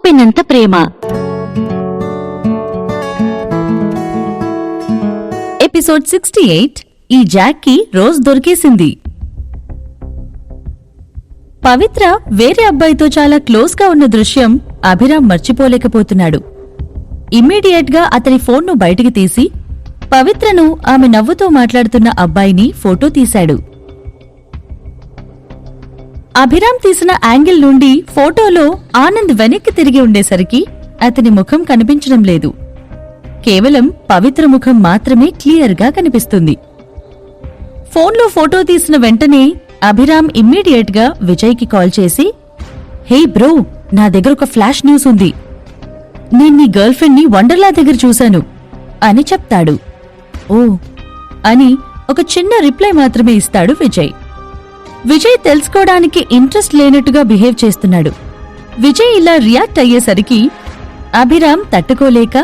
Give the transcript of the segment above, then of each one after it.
చెప్పినంత ప్రేమ. ఎపిసోడ్ 68. ఈ జాక్కి రోజ్ దొరికేసింది. పవిత్ర వేరే అబ్బాయితో చాలా క్లోజ్ గా ఉన్న దృశ్యం అభిరామ్ మర్చిపోలేకపోతున్నాడు. ఇమ్మీడియట్ గా అతని ఫోన్ను బయటికి తీసి పవిత్రను ఆమె నవ్వుతూ మాట్లాడుతున్న అబ్బాయిని ఫోటో తీశాడు. అభిరామ్ తీసిన యాంగిల్ నుండి ఫోటోలో ఆనంద్ వెనక్కి తిరిగి ఉండేసరికి అతని ముఖం కనిపించడం లేదు. కేవలం పవిత్ర ముఖం మాత్రమే క్లియర్ గా కనిపిస్తుంది. ఫోన్లో ఫోటో తీసిన వెంటనే అభిరామ్ ఇమ్మీడియట్ గా విజయ్కి కాల్ చేసి, హే బ్రో, నా దగ్గర ఒక ఫ్లాష్ న్యూస్ ఉంది. నేను నీ గర్ల్ ఫ్రెండ్ ని వండర్లా దగ్గర చూశాను అని చెప్తాడు. ఓ అని ఒక చిన్న రిప్లై మాత్రమే ఇస్తాడు విజయ్. విజయ్ తెలుసుకోవడానికి ఇంట్రెస్ట్ లేనట్టుగా బిహేవ్ చేస్తున్నాడు. విజయ్ ఇలా రియాక్ట్ అయ్యేసరికి అభిరామ్ తట్టుకోలేక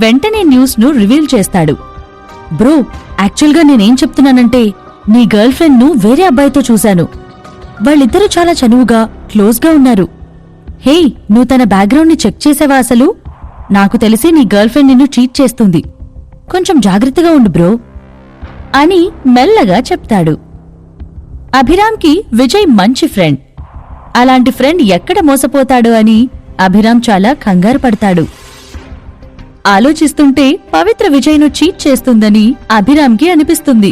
వెంటనే న్యూస్ ను రివీల్ చేస్తాడు. బ్రో, యాక్చువల్గా నేనేం చెప్తున్నానంటే నీ గర్ల్ ఫ్రెండ్ ను వేరే అబ్బాయితో చూశాను. వాళ్ళిద్దరూ చాలా చనువుగా క్లోజ్ గా ఉన్నారు. హే, నువ్వు తన బ్యాక్గ్రౌండ్ ని చెక్ చేసావా అసలు? నాకు తెలిసి నీ గర్ల్ ఫ్రెండ్ నిన్ను చీట్ చేస్తుంది. కొంచెం జాగ్రత్తగా ఉండు బ్రో అని మెల్లగా చెప్తాడు. అభిరామ్కి విజయ్ మంచి ఫ్రెండ్. అలాంటి ఫ్రెండ్ ఎక్కడ మోసపోతాడో అని అభిరామ్ చాలా కంగారు పడతాడు. ఆలోచిస్తుంటే పవిత్ర విజయ్ను చీట్ చేస్తుందని అభిరామ్కి అనిపిస్తుంది.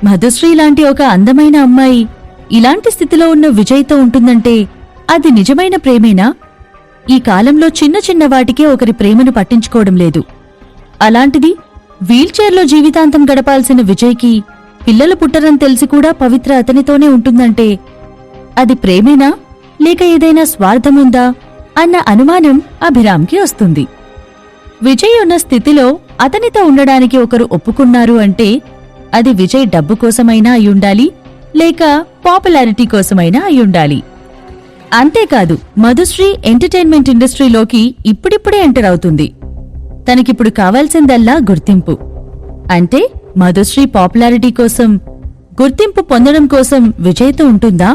మధుశ్రీ లాంటి ఒక అందమైన అమ్మాయి ఇలాంటి స్థితిలో ఉన్న విజయ్తో ఉంటుందంటే అది నిజమైన ప్రేమేనా? ఈ కాలంలో చిన్న చిన్న వాటికే ఒకరి ప్రేమను పట్టించుకోవడం లేదు. అలాంటిది వీల్చైర్లో జీవితాంతం గడపాల్సిన విజయ్కి పిల్లలు పుట్టరని తెలిసి కూడా పవిత్ర అతనితోనే ఉంటుందంటే అది ప్రేమేనా లేక ఏదైనా స్వార్థముందా అన్న అనుమానం అభిరామ్కి వస్తుంది. విజయ్ ఉన్న స్థితిలో అతనితో ఉండడానికి ఒకరు ఒప్పుకున్నారు అంటే అది విజయ్ డబ్బు కోసమైనా అయ్యుండాలి, లేక పాపులారిటీ కోసమైనా అయ్యుండాలి. అంతేకాదు, మధుశ్రీ ఎంటర్టైన్మెంట్ ఇండస్ట్రీలోకి ఇప్పుడిప్పుడే ఎంటర్ అవుతుంది. తనకిప్పుడు కావాల్సిందల్లా గుర్తింపు. అంటే మధుశ్రీ పాపులారిటీ కోసం, గుర్తింపు పొందడం కోసం విజయ్తో ఉంటుందా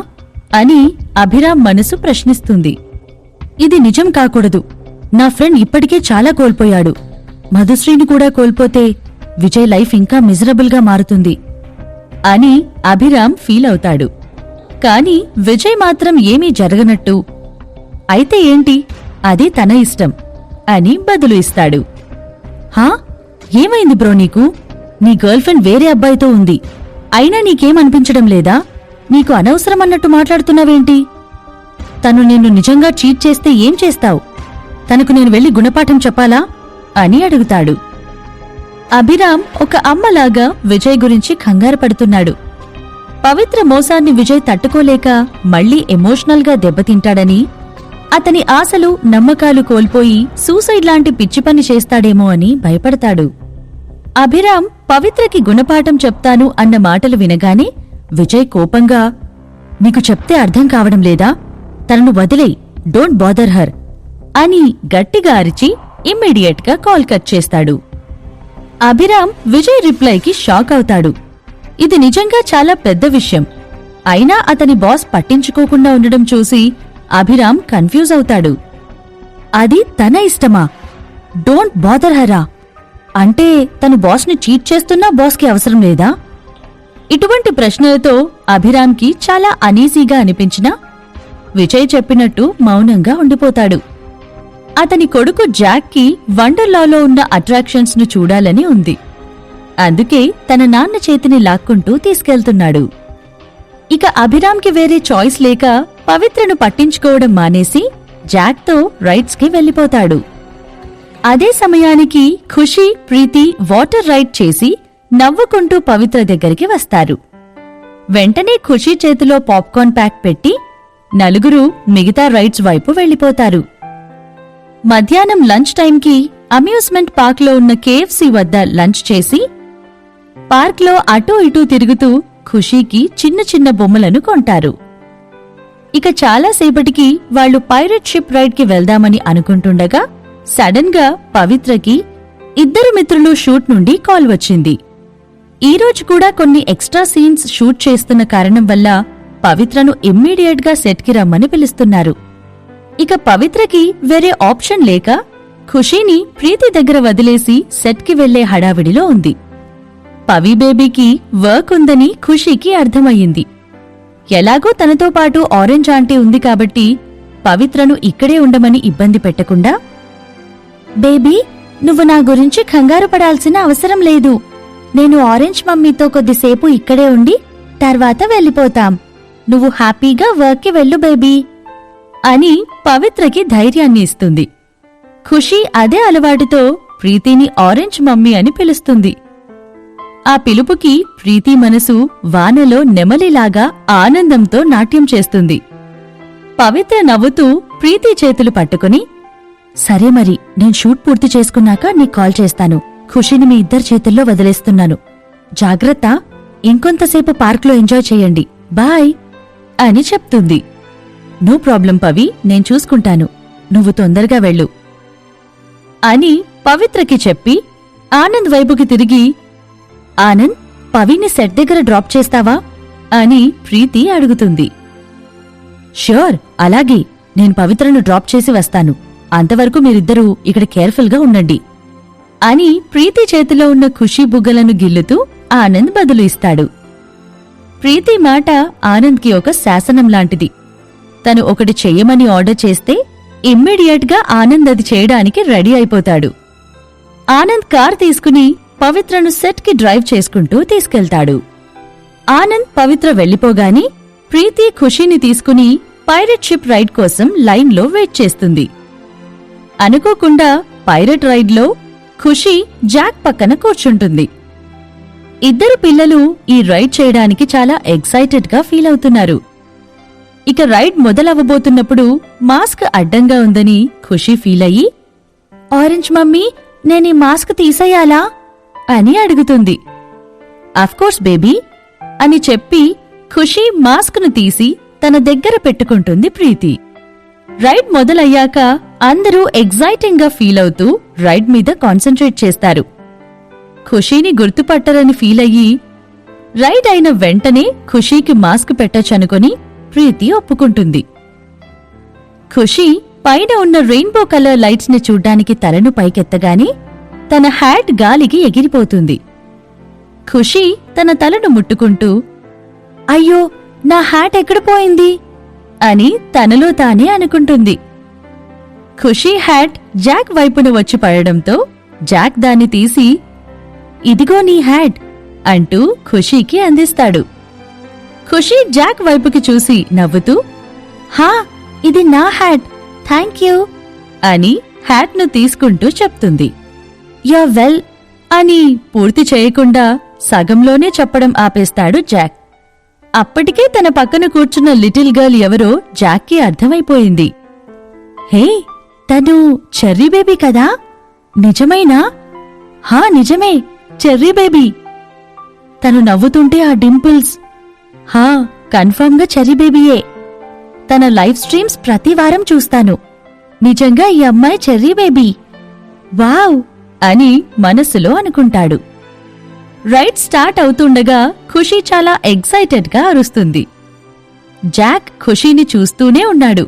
అని అభిరామ్ మనసు ప్రశ్నిస్తుంది. ఇది నిజం కాకూడదు. నా ఫ్రెండ్ ఇప్పటికే చాలా కోల్పోయాడు. మధుశ్రీని కూడా కోల్పోతే విజయ్ లైఫ్ ఇంకా మిజరబుల్ గా మారుతుంది అని అభిరామ్ ఫీల్ అవుతాడు. కాని విజయ్ మాత్రం ఏమీ జరగనట్టు, అయితే ఏంటి, అది తన ఇష్టం అని బదులు ఇస్తాడు. హా, ఏమైంది బ్రో నీకు? నీ గర్ల్ ఫ్రెండ్ వేరే అబ్బాయితో ఉంది. అయినా నీకేమనిపించడం లేదా? నీకు అనవసరమన్నట్టు మాట్లాడుతున్నావేంటి? తను నిన్ను నిజంగా చీట్ చేస్తే ఏం చేస్తావు? తనకు నేను వెళ్లి గుణపాఠం చెప్పాలా అని అడుగుతాడు. అభిరామ్ ఒక అమ్మలాగా విజయ్ గురించి కంగారు పడుతున్నాడు. పవిత్ర మోసాన్ని విజయ్ తట్టుకోలేక మళ్లీ ఎమోషనల్ గా దెబ్బతింటాడని, అతని ఆశలు నమ్మకాలు కోల్పోయి సూసైడ్ లాంటి పిచ్చి పని చేస్తాడేమో అని భయపడతాడు. అభిరామ్ పవిత్రకి గుణపాఠం చెప్తాను అన్న మాటలు వినగానే విజయ్ కోపంగా, నీకు చెప్తే అర్థం కావడం లేదా? తనను వదిలేయ్, డోంట్ బాదర్ హర్ అని గట్టిగా అరిచి ఇమ్మీడియట్ గా కాల్ కట్ చేస్తాడు. అభిరామ్ విజయ్ రిప్లైకి షాక్ అవుతాడు. ఇది నిజంగా చాలా పెద్ద విషయం. అయినా అతని బాస్ పట్టించుకోకుండా ఉండడం చూసి అభిరామ్ కన్ఫ్యూజ్ అవుతాడు. అది తన ఇష్టమా? డోంట్ బాదర్ హరా అంటే తను బాస్ని చీట్ చేస్తున్నా బాస్కి అవసరం లేదా? ఇటువంటి ప్రశ్నలతో అభిరామ్కి చాలా అనీజీగా అనిపించినా విజయ్ చెప్పినట్టు మౌనంగా ఉండిపోతాడు. అతని కొడుకు జాక్కి వండర్లాలో ఉన్న అట్రాక్షన్స్ ను చూడాలని ఉంది. అందుకే తన నాన్న చేతిని లాక్కుంటూ తీసుకెళ్తున్నాడు. ఇక అభిరామ్కి వేరే చాయిస్ లేక పవిత్రను పట్టించుకోవడం మానేసి జాక్తో రైడ్స్ కి వెళ్లిపోతాడు. అదే సమయానికి ఖుషి, ప్రీతి వాటర్ రైడ్ చేసి నవ్వుకుంటూ పవిత్ర దగ్గరికి వస్తారు. వెంటనే ఖుషి చేతిలో పాప్కార్న్ ప్యాక్ పెట్టి నలుగురు మిగతా రైడ్స్ వైపు వెళ్లిపోతారు. మధ్యాహ్నం లంచ్ టైంకి అమ్యూజ్మెంట్ పార్క్లో ఉన్న కేఎఫ్సీ వద్ద లంచ్ చేసి పార్క్లో అటూ ఇటూ తిరుగుతూ ఖుషీకి చిన్న చిన్న బొమ్మలను కొంటారు. ఇక చాలాసేపటికి వాళ్లు పైరట్ షిప్ రైడ్ కి వెళ్దామని అనుకుంటుండగా సడన్ గా పవిత్రకి ఇద్దరు మిత్రులు షూట్ నుండి కాల్ వచ్చింది. ఈరోజు కూడా కొన్ని ఎక్స్ట్రా సీన్స్ షూట్ చేస్తున్న కారణం వల్ల పవిత్రను ఇమ్మీడియట్ గా సెట్ కి రమ్మని పిలుస్తున్నారు. ఇక పవిత్రకి వేరే ఆప్షన్ లేక ఖుషీని ప్రీతి దగ్గర వదిలేసి సెట్కి వెళ్లే హడావిడిలో ఉంది. పవి బేబీకి వర్క్ ఉందని ఖుషీకి అర్థమయ్యింది. ఎలాగో తనతో పాటు ఆరెంజ్ ఆంటీ ఉంది కాబట్టి పవిత్రను ఇక్కడే ఉండమని ఇబ్బంది పెట్టకుండా, బేబీ, నువ్వు నా గురించి కంగారు పడాల్సిన అవసరం లేదు. నేను ఆరెంజ్ మమ్మీతో కొద్దిసేపు ఇక్కడే ఉండి తర్వాత వెళ్ళిపోతాం. నువ్వు హ్యాపీగా వర్క్కి వెళ్ళు బేబీ అని పవిత్రకి ధైర్యాన్ని ఇస్తుంది. ఖుషీ అదే అలవాటుతో ప్రీతిని ఆరెంజ్ మమ్మీ అని పిలుస్తుంది. ఆ పిలుపుకి ప్రీతి మనసు వానలో నెమలిలాగా ఆనందంతో నాట్యం చేస్తుంది. పవిత్ర నవ్వుతూ ప్రీతి చేతులు పట్టుకుని, సరే మరి, నేను షూట్ పూర్తి చేసుకున్నాక నీకు కాల్ చేస్తాను. ఖుషీని మీ ఇద్దరి చేతుల్లో వదిలేస్తున్నాను. జాగ్రత్త, ఇంకొంతసేపు పార్క్లో ఎంజాయ్ చేయండి. బాయ్ అని చెప్తుంది. నో ప్రాబ్లం పవి, నేను చూసుకుంటాను. నువ్వు తొందరగా వెళ్ళు అని పవిత్రకి చెప్పి ఆనంద్ వైపుకి తిరిగి, ఆనంద్, పవిని సెట్ దగ్గర డ్రాప్ చేస్తావా అని ప్రీతి అడుగుతుంది. ష్యూర్, అలాగే, నేను పవిత్రను డ్రాప్ చేసి వస్తాను. అంతవరకు మీరిద్దరూ ఇక్కడ కేర్ఫుల్గా ఉండండి అని ప్రీతి చేతిలో ఉన్న ఖుషీ బుగ్గలను గిల్లుతూ ఆనంద్ బదులు ఇస్తాడు. ప్రీతి మాట ఆనంద్కి ఒక శాసనం లాంటిది. తను ఒకటి చెయ్యమని ఆర్డర్ చేస్తే ఇమ్మీడియట్గా ఆనంద్ అది చేయడానికి రెడీ అయిపోతాడు. ఆనంద్ కార్ తీసుకుని పవిత్రను సెట్కి డ్రైవ్ చేసుకుంటూ తీసుకెళ్తాడు. ఆనంద్ పవిత్ర వెళ్లిపోగాని ప్రీతి ఖుషీని తీసుకుని పైరట్ షిప్ రైడ్ కోసం లైన్లో వెయిట్ చేస్తుంది. అనుకోకుండా పైరట్ రైడ్లో ఖుషీ జాక్ పక్కన కూర్చుంటుంది. ఇద్దరు పిల్లలు ఈ రైడ్ చేయడానికి చాలా ఎక్సైటెడ్గా ఫీల్ అవుతున్నారు. ఇక రైడ్ మొదలవ్వబోతున్నప్పుడు మాస్క్ అడ్డంగా ఉందని ఖుషీ ఫీల్ అయ్యి, ఆరెంజ్ మమ్మీ, నేనీ మాస్క్ తీసేయాలా అని అడుగుతుంది. అఫ్కోర్స్ బేబీ అని చెప్పి ఖుషీ మాస్క్ను తీసి తన దగ్గర పెట్టుకుంటుంది ప్రీతి. రైడ్ మొదలయ్యాక అందరూ ఎగ్జైటింగ్గా ఫీల్ అవుతూ రైడ్ మీద కాన్సంట్రేట్ చేస్తారు. ఖుషీని గుర్తుపట్టరని ఫీల్ అయ్యి రైడ్ అయిన వెంటనే ఖుషీకి మాస్క్ పెట్టొచ్చనుకొని ప్రీతి ఒప్పుకుంటుంది. ఖుషీ పైన ఉన్న రెయిన్బో కలర్ లైట్స్ ని చూడ్డానికి తలను పైకెత్తగానే తన హ్యాట్ గాలికి ఎగిరిపోతుంది. ఖుషీ తన తలను ముట్టుకుంటూ, అయ్యో, నా హ్యాట్ ఎక్కడిపోయింది అని తనలో తానే అనుకుంటుంది. ఖుషీ హ్యాట్ జాక్ వైపున వచ్చి పడడంతో జాక్ దాన్ని తీసి, ఇదిగో నీ హ్యాట్ అంటూ ఖుషీకి అందిస్తాడు. ఖుషీ జాక్ వైపుకి చూసి నవ్వుతూ, హా, ఇది నా హ్యాట్, థాంక్యూ అని హ్యాట్ను తీసుకుంటూ చెప్తుంది. యా వెల్ అని పూర్తి చేయకుండా సగంలోనే చెప్పడం ఆపేస్తాడు జాక్. అప్పటికే తన పక్కన కూర్చున్న లిటిల్ గర్ల్ ఎవరో జాక్కి అర్థమైపోయింది. హే, తను చెర్రీ బేబీ కదా? నిజమైనా? హా, నిజమే, చెర్రీ బేబీ. తను నవ్వుతుంటే ఆ డింపుల్స్, హా, కన్ఫర్మ్గా చెర్రీ బేబీయే. తన లైవ్ స్ట్రీమ్స్ ప్రతివారం చూస్తాను. నిజంగా ఈ అమ్మాయి చెర్రీ బేబీ. వావ్ అని మనసులో అనుకుంటాడు. రైడ్ స్టార్ట్ అవుతుండగా ఖుషీ చాలా ఎక్సైటెడ్గా అరుస్తుంది. జాక్ ఖుషీని చూస్తూనే ఉన్నాడు.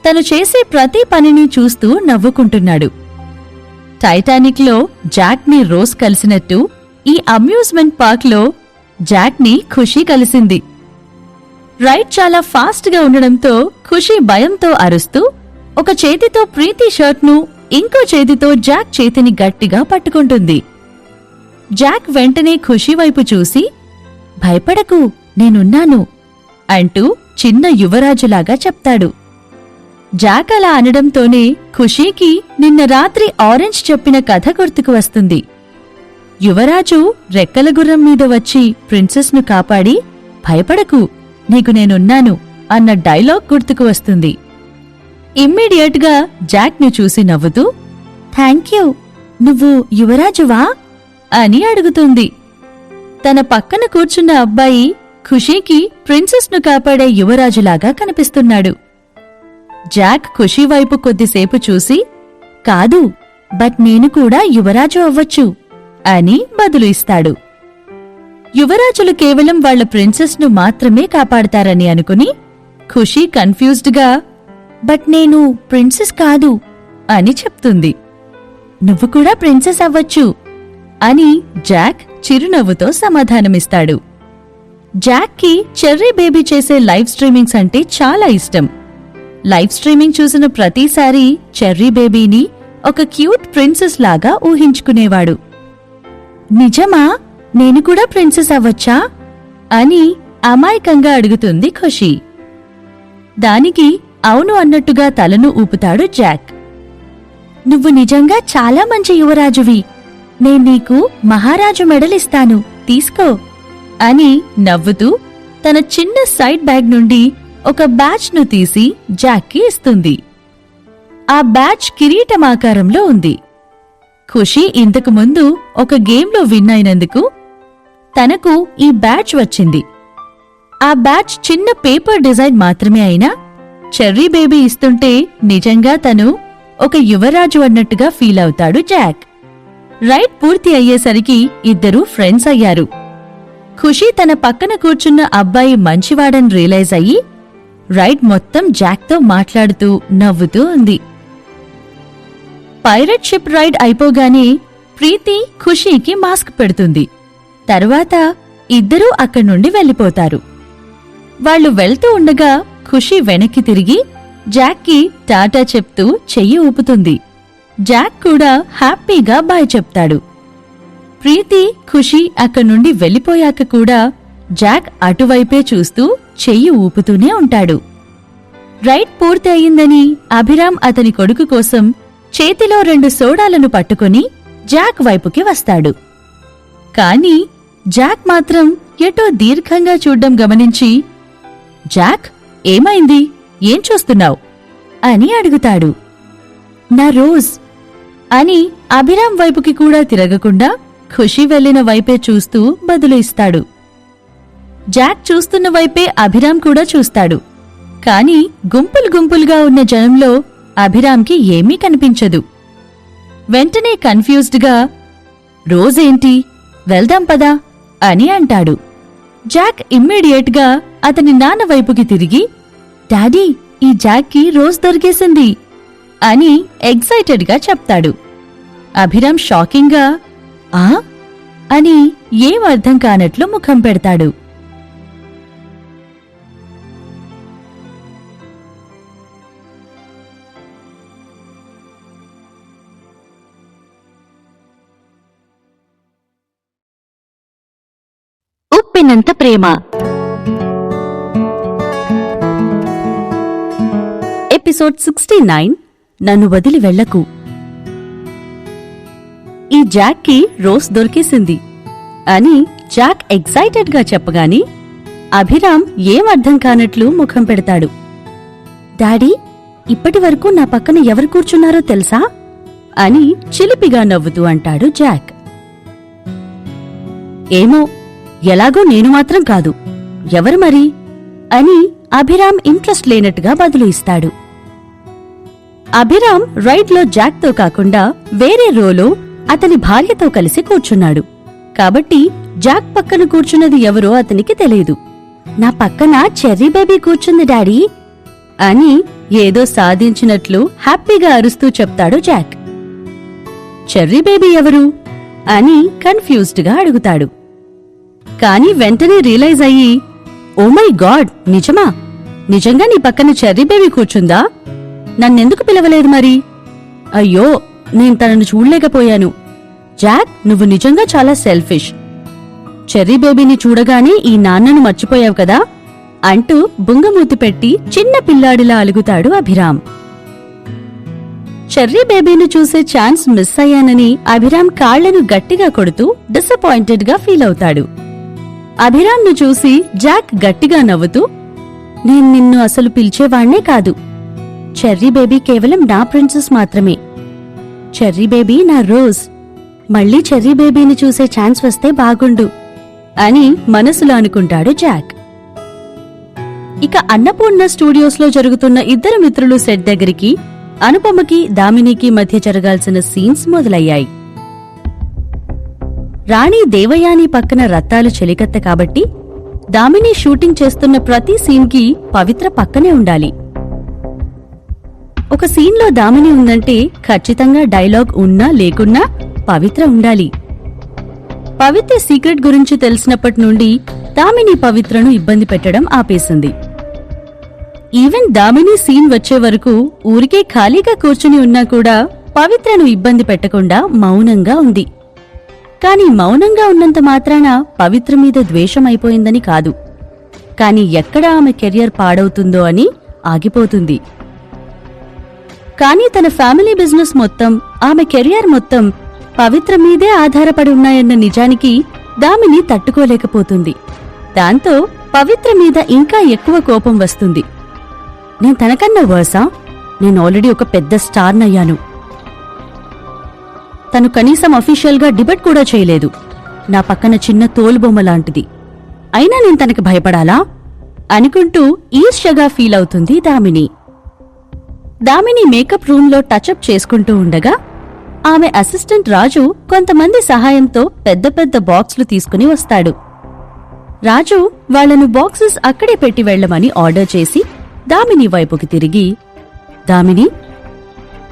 తను చేసే ప్రతి పనిని చూస్తూ నవ్వుకుంటున్నాడు. టైటానిక్లో జాక్ని రోజ్ కలిసినట్టు ఈ అమ్యూజ్మెంట్ పార్క్లో జాక్ని ఖుషీ కలిసింది. రైడ్ చాలా ఫాస్ట్గా ఉండడంతో ఖుషీ భయంతో అరుస్తూ ఒక చేతితో ప్రీతి షర్ట్ను, ఇంకో చేతితో జాక్ చేతిని గట్టిగా పట్టుకుంటుంది. జాక్ వెంటనే ఖుషీ వైపు చూసి, భయపడకు, నేనున్నాను అంటూ చిన్న యువరాజులాగా చెప్తాడు. జాక్ అలా అనడంతోనే ఖుషీకి నిన్న రాత్రి ఆరెంజ్ చెప్పిన కథ గుర్తుకు వస్తుంది. యువరాజు రెక్కల గుర్రం మీద వచ్చి ప్రిన్సెస్ను కాపాడి, భయపడకు, నీకు నేనున్నాను అన్న డైలాగ్ గుర్తుకు వస్తుంది. ఇమ్మీడియట్గా జాక్ను చూసి నవ్వుతూ, థాంక్యూ, నువ్వు యువరాజువా అని అడుగుతుంది. తన పక్కన కూర్చున్న అబ్బాయి ఖుషీకి ప్రిన్సెస్ను కాపాడే యువరాజులాగా కనిపిస్తున్నాడు. జాక్ ఖుషీ వైపు కొద్దిసేపు చూసి, కాదు, బట్ నేను కూడా యువరాజు అవ్వచ్చు అని బదులు ఇస్తాడు. యువరాజులు కేవలం వాళ్ల ప్రిన్సెస్ను మాత్రమే కాపాడతారని అనుకుని ఖుషీ కన్ఫ్యూజ్డ్గా, బట్ నేను ప్రిన్సెస్ కాదు అని చెప్తుంది. నువ్వు కూడా ప్రిన్సెస్ అవ్వచ్చు అని జాక్ చిరునవ్వుతో సమాధానమిస్తాడు. జాక్కి చెర్రీ బేబీ చేసే లైవ్ స్ట్రీమింగ్స్ అంటే చాలా ఇష్టం. లైవ్ స్ట్రీమింగ్ చూసిన ప్రతిసారి చెర్రీ బేబీని ఒక క్యూట్ ప్రిన్సెస్ లాగా ఊహించుకునేవాడు. నిజమా? నేను కూడా ప్రిన్సెస్ అవ్వచ్చా అని అమాయకంగా అడుగుతుంది ఖుషీ. దానికి అవును అన్నట్టుగా తలను ఊపుతాడు జాక్. నువ్వు నిజంగా చాలా మంచి యువరాజువి. నేను నీకు మహారాజు మెడలిస్తాను, తీసుకో అని నవ్వుతూ తన చిన్న సైడ్ బ్యాగ్ నుండి ఒక బ్యాచ్ను తీసి జాక్కి ఇస్తుంది. ఆ బ్యాచ్ కిరీటమాకారంలో ఉంది. ఖుషీ ఇంతకు ముందు ఒక గేమ్లో విన్ అయినందుకు తనకు ఈ బ్యాచ్ వచ్చింది. ఆ బ్యాచ్ చిన్న పేపర్ డిజైన్ మాత్రమే అయినా చెర్రీ బేబీ ఇస్తుంటే నిజంగా తను ఒక యువరాజు అన్నట్టుగా ఫీల్ అవుతాడు జాక్. రైడ్ పూర్తి అయ్యేసరికి ఇద్దరూ ఫ్రెండ్స్ అయ్యారు. ఖుషీ తన పక్కన కూర్చున్న అబ్బాయి మంచివాడని రియలైజ్ అయ్యి రైడ్ మొత్తం జాక్తో మాట్లాడుతూ నవ్వుతూ ఉంది. పైరట్ షిప్ రైడ్ అయిపోగానే ప్రీతి ఖుషీకి మాస్క్ పెడుతుంది. తరువాత ఇద్దరూ అక్కడి నుండి వెళ్ళిపోతారు. వాళ్లు వెళ్తూ ఉండగా ఖుషీ వెనక్కి తిరిగి జాక్కి టాటా చెప్తూ చెయ్యి ఊపుతుంది. జాక్ కూడా హ్యాపీగా బాయ్ చెప్తాడు. ప్రీతి ఖుషీ అక్కడి నుండి వెళ్ళిపోయాక కూడా జాక్ అటువైపే చూస్తూ చెయ్యి ఊపుతూనే ఉంటాడు. రైడ్ పూర్తి అయిందని అభిరామ్ అతని కొడుకు కోసం చేతిలో 2 సోడాలను పట్టుకుని జాక్ వైపుకి వస్తాడు. కాని జాక్ మాత్రం ఎటో దీర్ఘంగా చూడ్డం గమనించి, జాక్, ఏమైంది? ఏం చూస్తున్నావ్ అని అడుగుతాడు. నా రోజ్ అని అభిరామ్ వైపుకి కూడా తిరగకుండా ఖుషీ వెళ్లిన వైపే చూస్తూ బదులు ఇస్తాడు. జాక్ చూస్తున్న వైపే అభిరామ్ కూడా చూస్తాడు. కాని గుంపులు గుంపులుగా ఉన్న జనంలో అభిరామ్కి ఏమీ కనిపించదు. వెంటనే కన్ఫ్యూజ్డ్గా, రోజేంటి, వెళ్దాం పదా అని అంటాడు. జాక్ ఇమ్మీడియేట్గా అతని నాన్న వైపుకి తిరిగి, డాడీ, ఈ జాక్కి రోజ్ దొరికేసింది అని ఎగ్జైటెడ్గా చెప్తాడు. అభిరామ్ షాకింగ్గా, ఆ అని ఏం అర్థం కానట్లు ముఖం పెడతాడు. ఉప్పినంత ప్రేమ ఎపిసోడ్ 69 నన్ను వదిలి వెళ్లకు. ఈ జాక్కి రోజ్ దొరికేసింది అని జాక్ ఎగ్జైటెడ్గా చెప్పగాని అభిరామ్ ఏం అర్థం కానట్లు ముఖం పెడతాడు. డాడీ, ఇప్పటివరకు నా పక్కన ఎవరు కూర్చున్నారో తెలుసా అని చిలిపిగా నవ్వుతూ అంటాడు జాక్. ఏమో, ఎలాగో నేను మాత్రం కాదు, ఎవరు మరి అని అభిరామ్ ఇంట్రెస్ట్ లేనట్టుగా బదులు ఇస్తాడు. అభిరామ్ రైడ్లో జాక్తో కాకుండా వేరే రోలో అతని భార్యతో కలిసి కూర్చున్నాడు. కాబట్టి జాక్ పక్కన కూర్చున్నది ఎవరో అతనికి తెలియదు. నా పక్కన చెర్రీ బేబీ కూర్చుంది డాడీ అని ఏదో సాధించినట్లు హ్యాపీగా అరుస్తూ చెప్తాడు జాక్. చెర్రీ బేబీ ఎవరు అని కన్ఫ్యూజ్డ్గా అడుగుతాడు. కాని వెంటనే రియలైజ్ అయ్యి, ఓ మై గాడ్, నిజమా? నిజంగా నీ పక్కన చెర్రీ బేబీ కూర్చుందా? నన్నెందుకు పిలవలేదు మరి? అయ్యో, నేను తనను చూడలేకపోయాను. జాక్, నువ్వు నిజంగా చాలా సెల్ఫిష్. చెర్రీ బేబీని చూడగానే ఈ నాన్నను మర్చిపోయావు కదా అంటూ బుంగమూతి పెట్టి చిన్న పిల్లాడిలా అలుగుతాడు అభిరామ్. చెర్రీ బేబీని చూసే ఛాన్స్ మిస్ అయ్యానని అభిరామ్ కాళ్లను గట్టిగా కొడుతూ డిసప్పాయింటెడ్గా ఫీల్ అవుతాడు. అభిరామ్ను చూసి జాక్ గట్టిగా నవ్వుతూ, నేను నిన్ను అసలు పిలిచేవాణ్ణే కాదు. చెర్రీ బేబీ కేవలం నా ప్రిన్సెస్ మాత్రమే. చెర్రీ బేబీ నా రోజ్. మళ్లీ చెర్రీ బేబీని చూసే ఛాన్స్ వస్తే బాగుండు అని మనసులో అనుకుంటాడు జాక్. ఇక అన్నపూర్ణ స్టూడియోస్లో జరుగుతున్న ఇద్దరు మిత్రులు సెట్ దగ్గరికి అనుపమకి దామినికి మధ్య జరగాల్సిన సీన్స్ మొదలయ్యాయి. రాణి దేవయాని పక్కన రత్తాలు చెలికత్త కాబట్టి దామిని షూటింగ్ చేస్తున్న ప్రతి సీన్కి పవిత్ర పక్కనే ఉండాలి. ఒక సీన్లో దామిని ఉందంటే ఖచ్చితంగా డైలాగ్ ఉన్నా లేకున్నా పవిత్ర ఉండాలి. పవిత్ర సీక్రెట్ గురించి తెలిసినప్పటి నుండి దామిని పవిత్రను ఇబ్బంది పెట్టడం ఆపేసింది. ఈవెన్ దామిని సీన్ వచ్చే వరకు ఊరికే ఖాళీగా కూర్చుని ఉన్నా కూడా పవిత్రను ఇబ్బంది పెట్టకుండా మౌనంగా ఉంది. కాని మౌనంగా ఉన్నంత మాత్రాన పవిత్ర మీద ద్వేషం అయిపోయిందని కాదు. కాని ఎక్కడ ఆమె కెరియర్ పాడవుతుందో అని ఆగిపోతుంది. కానీ తన ఫ్యామిలీ బిజినెస్ మొత్తం, ఆమె కెరియర్ మొత్తం పవిత్ర మీదే ఆధారపడి ఉన్నాయన్న నిజానికి దామిని తట్టుకోలేకపోతుంది. దాంతో పవిత్ర మీద ఇంకా ఎక్కువ కోపం వస్తుంది. నేను తనకన్నా వర్సా? నేను ఆల్రెడీ ఒక పెద్ద స్టార్నయ్యాను. తను కనీసం అఫీషియల్గా డిబేట్ కూడా చేయలేదు. నా పక్కన చిన్న తోలుబొమ్మ లాంటిది. అయినా నేను తనకి భయపడాలా అనుకుంటూ ఈర్ష్యగా ఫీల్ అవుతుంది దామిని. దామిని మేకప్ రూంలో టచ్అప్ చేసుకుంటూ ఉండగా ఆమె అసిస్టెంట్ రాజు కొంతమంది సహాయంతో పెద్ద పెద్ద బాక్సులు తీసుకుని వస్తాడు. రాజు వాళ్లను బాక్సెస్ అక్కడే పెట్టి వెళ్లమని ఆర్డర్ చేసి దామిని వైపుకి తిరిగి, దామిని,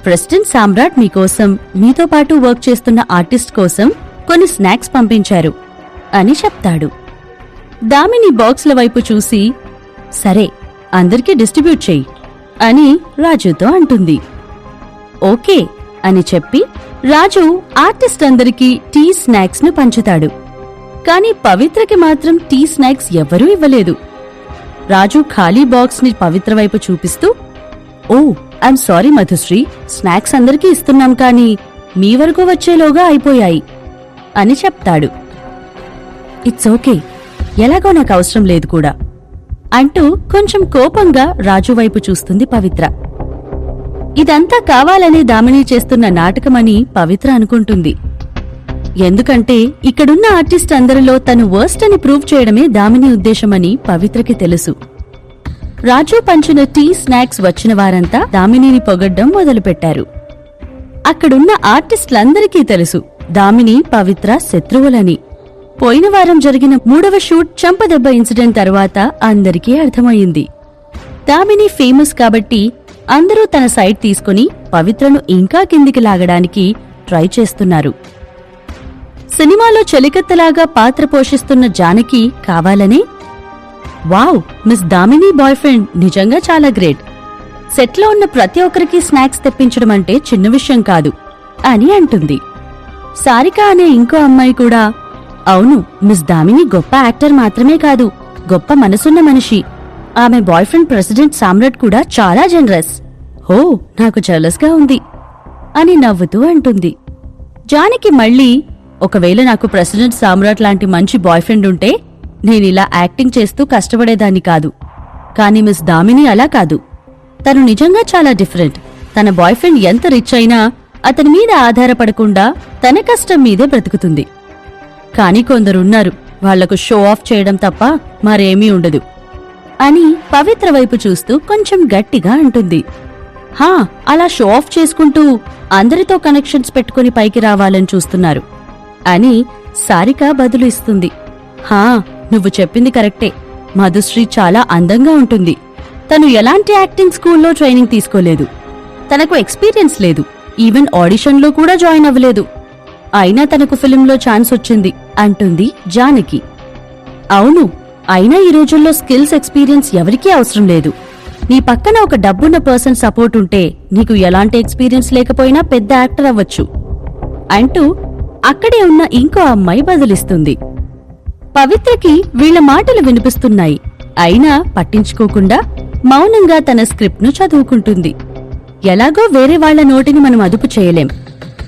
ప్రెసిడెంట్ సామ్రాట్ మీకోసం, మీతో పాటు వర్క్ చేస్తున్న ఆర్టిస్ట్ కోసం కొన్ని స్నాక్స్ పంపించారు అని చెప్తాడు. దామిని బాక్సుల వైపు చూసి, సరే అందరికీ డిస్ట్రిబ్యూట్ చెయ్యి అని రాజుతో అంటుంది. ఓకే అని చెప్పి రాజు ఆర్టిస్ట్ అందరికీ టీ స్నాక్స్ ను పంచుతాడు. కాని పవిత్రకి మాత్రం టీ స్నాక్స్ ఎవ్వరూ ఇవ్వలేదు. రాజు ఖాళీ బాక్స్ ని పవిత్ర వైపు చూపిస్తూ, ఓ ఐఎమ్ సారీ మధుశ్రీ, స్నాక్స్ అందరికీ ఇస్తున్నాం కానీ మీ వరకు వచ్చేలోగా అయిపోయాయి అని చెప్తాడు. ఇట్స్ ఓకే, ఎలాగో నాకు అవసరం లేదు కూడా అంటూ కొంచెం కోపంగా రాజు వైపు చూస్తుంది పవిత్ర. ఇదంతా కావాలనే దామిని చేస్తున్న నాటకమని పవిత్ర అనుకుంటుంది. ఎందుకంటే ఇక్కడున్న ఆర్టిస్ట్ అందరిలో తను వర్స్ట్ అని ప్రూవ్ చేయడమే దామిని ఉద్దేశమని పవిత్రకి తెలుసు. రాజు పంచిన టీ స్నాక్స్ వచ్చిన వారంతా దామినిని పొగడ్డం మొదలుపెట్టారు. అక్కడున్న ఆర్టిస్టులందరికీ తెలుసు దామిని, పవిత్ర శత్రువులని. పోయిన వారం జరిగిన 3వ షూట్ చంపదెబ్బ ఇన్సిడెంట్ తర్వాత అందరికీ అర్థమయ్యింది. దామిని ఫేమస్ కాబట్టి అందరూ తన సైడ్ తీసుకుని పవిత్రను ఇంకా కిందికి లాగడానికి ట్రై చేస్తున్నారు. సినిమాలో చెలికత్తలాగా పాత్ర పోషిస్తున్న జానకి కావాలనే, wow, miss Damini boy friend నిజంగా చాలా గ్రేట్, సెట్లో ఉన్న ప్రతి ఒక్కరికి స్నాక్స్ తెప్పించడం అంటే చిన్న విషయం కాదు అని అంటుంది. సారిక అనే ఇంకో అమ్మాయి కూడా, అవును, మిస్ దామిని గొప్ప యాక్టర్ మాత్రమే కాదు, గొప్ప మనసున్న మనిషి. ఆమె బాయ్ ఫ్రెండ్ ప్రెసిడెంట్ సామ్రాట్ కూడా చాలా జనరస్. హో, నాకు జలస్గా ఉంది అని నవ్వుతూ అంటుంది. జానకి మళ్ళీ, ఒకవేళ నాకు ప్రెసిడెంట్ సామ్రాట్ లాంటి మంచి బాయ్ ఫ్రెండ్ ఉంటే నేనిలా యాక్టింగ్ చేస్తూ కష్టపడేదాన్ని కాదు. కాని మిస్ దామిని అలా కాదు. తను నిజంగా చాలా డిఫరెంట్. తన బాయ్ ఫ్రెండ్ ఎంత రిచ్ అయినా అతని మీద ఆధారపడకుండా తన కష్టం మీదే బ్రతుకుతుంది. కాని కొందరున్నారు, వాళ్లకు షో ఆఫ్ చేయడం తప్ప మరేమీ ఉండదు అని పవిత్ర వైపు చూస్తూ కొంచెం గట్టిగా అంటుంది. హా, అలా షో ఆఫ్ చేసుకుంటూ అందరితో కనెక్షన్స్ పెట్టుకుని పైకి రావాలని చూస్తున్నారు అని సారిక బదులు ఇస్తుంది. హా, నువ్వు చెప్పింది కరెక్టే. మధుశ్రీ చాలా అందంగా ఉంటుంది. తను ఎలాంటి యాక్టింగ్ స్కూల్లో ట్రైనింగ్ తీసుకోలేదు. తనకు ఎక్స్పీరియన్స్ లేదు. ఈవెన్ ఆడిషన్లో కూడా జాయిన్ అవ్వలేదు. అయినా తనకు ఫిలింలో ఛాన్స్ వచ్చింది అంటుంది జానకి. అవును, అయినా ఈ రోజుల్లో స్కిల్స్, ఎక్స్పీరియన్స్ ఎవరికీ అవసరం లేదు. నీ పక్కన ఒక డబ్బున్న పర్సన్ సపోర్ట్ ఉంటే నీకు ఎలాంటి ఎక్స్పీరియన్స్ లేకపోయినా పెద్ద యాక్టర్ అవ్వచ్చు అంటూ అక్కడే ఉన్న ఇంకో అమ్మాయి బదులిస్తుంది. పవిత్రకి వీళ్ల మాటలు వినిపిస్తున్నాయి. అయినా పట్టించుకోకుండా మౌనంగా తన స్క్రిప్ట్ను చదువుకుంటుంది. ఎలాగో వేరే వాళ్ల నోటిని మనం అదుపు చేయలేం.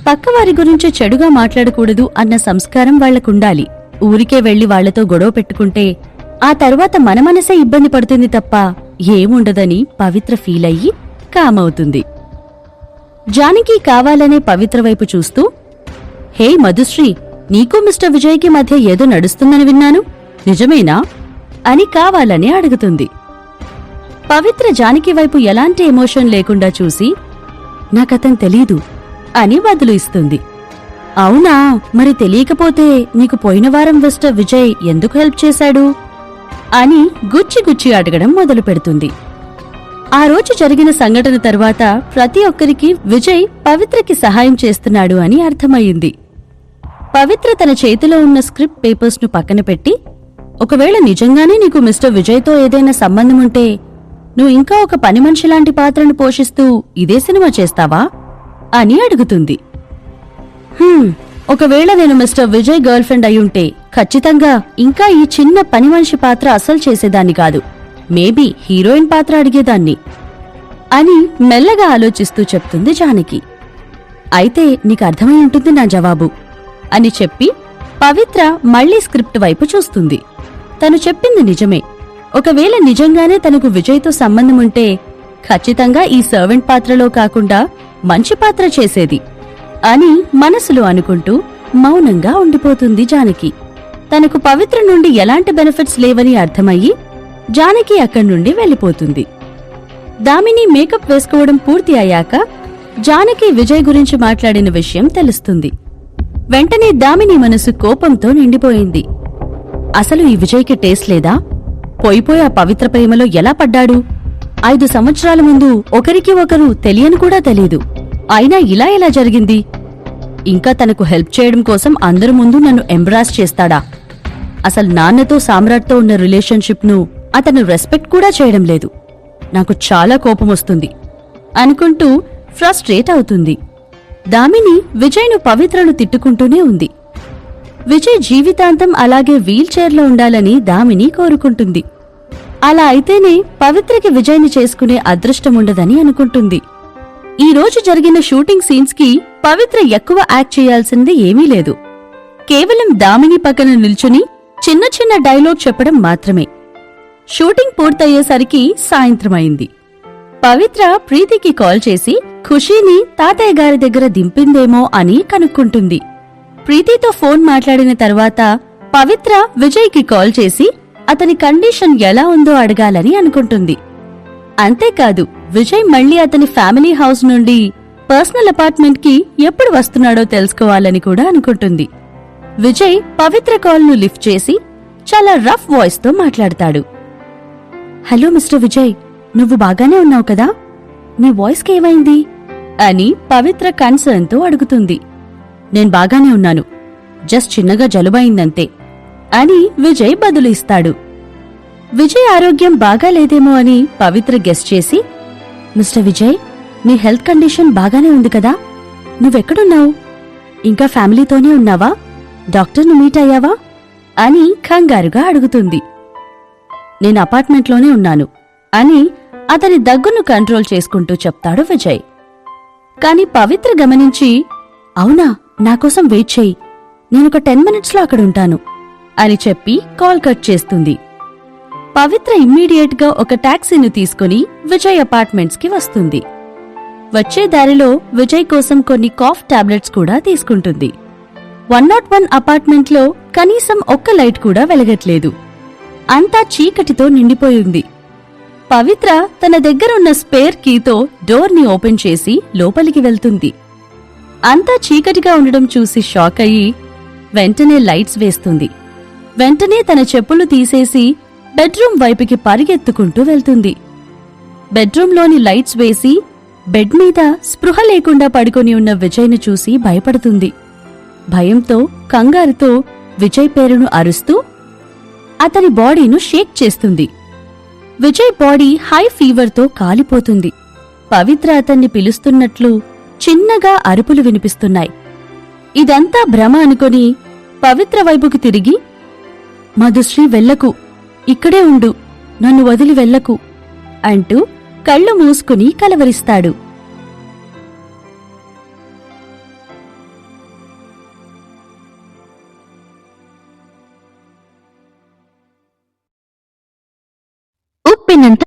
పక్కవారి గురించి చెడుగా మాట్లాడకూడదు అన్న సంస్కారం వాళ్లకుండాలి. ఊరికే వెళ్లి వాళ్లతో గొడవ పెట్టుకుంటే ఆ తరువాత మన మనసే ఇబ్బంది పడుతుంది తప్ప ఏముండదని పవిత్ర ఫీల్ అయ్యి కామవుతుంది. జానకి కావాలనే పవిత్ర వైపు చూస్తూ, హే మధుశ్రీ, నీకు మిస్టర్ విజయ్కి మధ్య ఏదో నడుస్తుందని విన్నాను, నిజమేనా అని కావాలని అడుగుతుంది. పవిత్ర జానకి వైపు ఎలాంటి ఎమోషన్ లేకుండా చూసి, నాకతను తెలీదు అని బదులు ఇస్తుంది. అవునా, మరి తెలియకపోతే నీకు పోయిన వారం మిస్టర్ విజయ్ ఎందుకు హెల్ప్ చేశాడు అని గుచ్చి గుచ్చి అడగడం మొదలు పెడుతుంది. ఆ రోజు జరిగిన సంఘటన తర్వాత ప్రతి ఒక్కరికి విజయ్ పవిత్రకి సహాయం చేస్తున్నాడు అని అర్థమయ్యింది. పవిత్ర తన చేతిలో ఉన్న స్క్రిప్ట్ పేపర్స్ను పక్కన పెట్టి, ఒకవేళ నిజంగానే నీకు మిస్టర్ విజయ్తో ఏదైనా సంబంధం ఉంటే నువ్వు ఇంకా ఒక పని మనిషిలాంటి పాత్రను పోషిస్తూ ఇదే సినిమా చేస్తావా అని అడుగుతుంది. ఒకవేళ నేను మిస్టర్ విజయ్ గర్ల్ ఫ్రెండ్ అయ్యుంటే ఖచ్చితంగా ఇంకా ఈ చిన్న పని మనిషి పాత్ర అసలు చేసేదాన్ని కాదు, మేబీ హీరోయిన్ పాత్ర అడిగేదాన్ని అని మెల్లగా ఆలోచిస్తూ చెప్తుంది జానకి. అయితే నీకు అర్థమై ఉంటుంది నా జవాబు అని చెప్పి పవిత్ర మళ్లీ స్క్రిప్ట్ వైపు చూస్తుంది. తను చెప్పింది నిజమే. ఒకవేళ నిజంగానే తనకు విజయ్తో సంబంధముంటే ఖచ్చితంగా ఈ సర్వెంట్ పాత్రలో కాకుండా మంచి పాత్ర చేసేది అని మనసులో అనుకుంటూ మౌనంగా ఉండిపోతుంది జానకి. తనకు పవిత్ర నుండి ఎలాంటి బెనిఫిట్స్ లేవని అర్థమయ్యి జానకి అక్కడి నుండి వెళ్లిపోతుంది. దామిని మేకప్ వేసుకోవడం పూర్తి అయ్యాక జానకి విజయ్ గురించి మాట్లాడిన విషయం తెలుస్తుంది. వెంటనే దామిని మనసు కోపంతో నిండిపోయింది. అసలు ఈ విజయ్కి టేస్ట్ లేదా? పోయిపోయి ఆ పవిత్ర ప్రేమలో ఎలా పడ్డాడు? 5 సంవత్సరాల ముందు ఒకరికి ఒకరు తెలియని కూడా తెలీదు, అయినా ఇలా ఎలా జరిగింది? ఇంకా తనకు హెల్ప్ చేయడం కోసం అందరి ముందు నన్ను ఎంబ్రాస్ చేస్తాడా? అసలు నాన్నతో సామ్రాట్తో ఉన్న రిలేషన్షిప్ను అతను రెస్పెక్ట్ కూడా చేయడం లేదు. నాకు చాలా కోపమొస్తుంది అనుకుంటూ ఫ్రస్ట్రేట్ అవుతుంది. దామిని విజయ్ను పవిత్రను తిట్టుకుంటూనే ఉంది. విజయ్ జీవితాంతం అలాగే వీల్ చైర్లో ఉండాలని దామిని కోరుకుంటుంది. అలా అయితేనే పవిత్రకి విజయ్ని చేసుకునే అదృష్టముండదని అనుకుంటుంది. ఈ రోజు జరిగిన షూటింగ్ సీన్స్ కి పవిత్ర ఎక్కువ యాక్ట్ చేయాల్సింది ఏమీ లేదు. కేవలం దామిని పక్కన నిల్చుని చిన్న చిన్న డైలాగ్ చెప్పడం మాత్రమే. షూటింగ్ పూర్తయ్యేసరికి సాయంత్రమైంది. పవిత్ర ప్రీతికి కాల్ చేసి ఖుషీని తాతయ్య గారి దగ్గర దింపిందేమో అని కనుక్కుంటుంది. ప్రీతితో ఫోన్ మాట్లాడిన తర్వాత పవిత్ర విజయ్కి కాల్ చేసి అతని కండిషన్ ఎలా ఉందో అడగాలని అనుకుంటుంది. అంతేకాదు, విజయ్ మళ్లీ అతని ఫ్యామిలీ హౌస్ నుండి పర్సనల్ అపార్ట్మెంట్ కి ఎప్పుడు వస్తున్నాడో తెలుసుకోవాలని కూడా అనుకుంటుంది. విజయ్ పవిత్ర కాల్ను లిఫ్ట్ చేసి చాలా రఫ్ వాయిస్ తో మాట్లాడతాడు. హలో మిస్టర్ విజయ్, నువ్వు బాగానే ఉన్నావు కదా? నీ వాయిస్కి ఏమైంది అని పవిత్ర కన్సర్న్ తో అడుగుతుంది. నేను బాగానే ఉన్నాను, జస్ట్ చిన్నగా జలుబైందంతే అని విజయ్ బదులు ఇస్తాడు. విజయ్ ఆరోగ్యం బాగాలేదేమో అని పవిత్ర గెస్ చేసి, మిస్టర్ విజయ్, నీ హెల్త్ కండిషన్ బాగానే ఉంది కదా? నువ్వెక్కడున్నావు? ఇంకా ఫ్యామిలీతోనే ఉన్నావా? డాక్టర్ను మీట్ అయ్యావా అని కంగారుగా అడుగుతుంది. నేను అపార్ట్మెంట్లోనే ఉన్నాను అని అతని దగ్గును కంట్రోల్ చేసుకుంటూ చెప్తాడు విజయ్. కాని పవిత్ర గమనించి, అవునా, నాకోసం వెయిట్ చెయ్యి, నేనొక 10 మినిట్స్లో అక్కడుంటాను అని చెప్పి కాల్ కట్ చేస్తుంది. పవిత్ర ఇమ్మీడియట్ గా ఒక టాక్సీని తీసుకుని విజయ్ అపార్ట్మెంట్స్ కి వస్తుంది. వచ్చే దారిలో విజయ్ కోసం కొన్ని కాఫ్ టాబ్లెట్స్ కూడా తీసుకుంటుంది. 101 అపార్ట్మెంట్లో కనీసం ఒక్క లైట్ కూడా వెలగట్లేదు. అంతా చీకటితో నిండిపోయింది. పవిత్ర తన దగ్గరున్న స్పేర్ కీతో డోర్ని ఓపెన్ చేసి లోపలికి వెళ్తుంది. అంతా చీకటిగా ఉండడం చూసి షాక్ అయ్యి వెంటనే లైట్స్ వేస్తుంది. వెంటనే తన చెప్పులు తీసేసి బెడ్రూమ్ వైపుకి పరిగెత్తుకుంటూ వెళ్తుంది. బెడ్రూంలోని లైట్స్ వేసి బెడ్ మీద స్పృహ లేకుండా పడుకొని ఉన్న విజయ్ను చూసి భయపడుతుంది. భయంతో, కంగారుతో విజయ్ పేరును అరుస్తూ అతని బాడీను షేక్ చేస్తుంది. విజయ్ బాడీ హై ఫీవర్తో కాలిపోతుంది. పవిత్ర అతన్ని పిలుస్తున్నట్లు చిన్నగా అరుపులు వినిపిస్తున్నాయి. ఇదంతా భ్రమ అనుకొని పవిత్ర వైపుకి తిరిగి, మధుశ్రీ వెళ్ళకు, ఇక్కడే ఉండు, నన్ను వదిలి వెళ్ళకు అంటూ కళ్ళు మూసుకుని కలవరిస్తాడు. ఉప్పినంత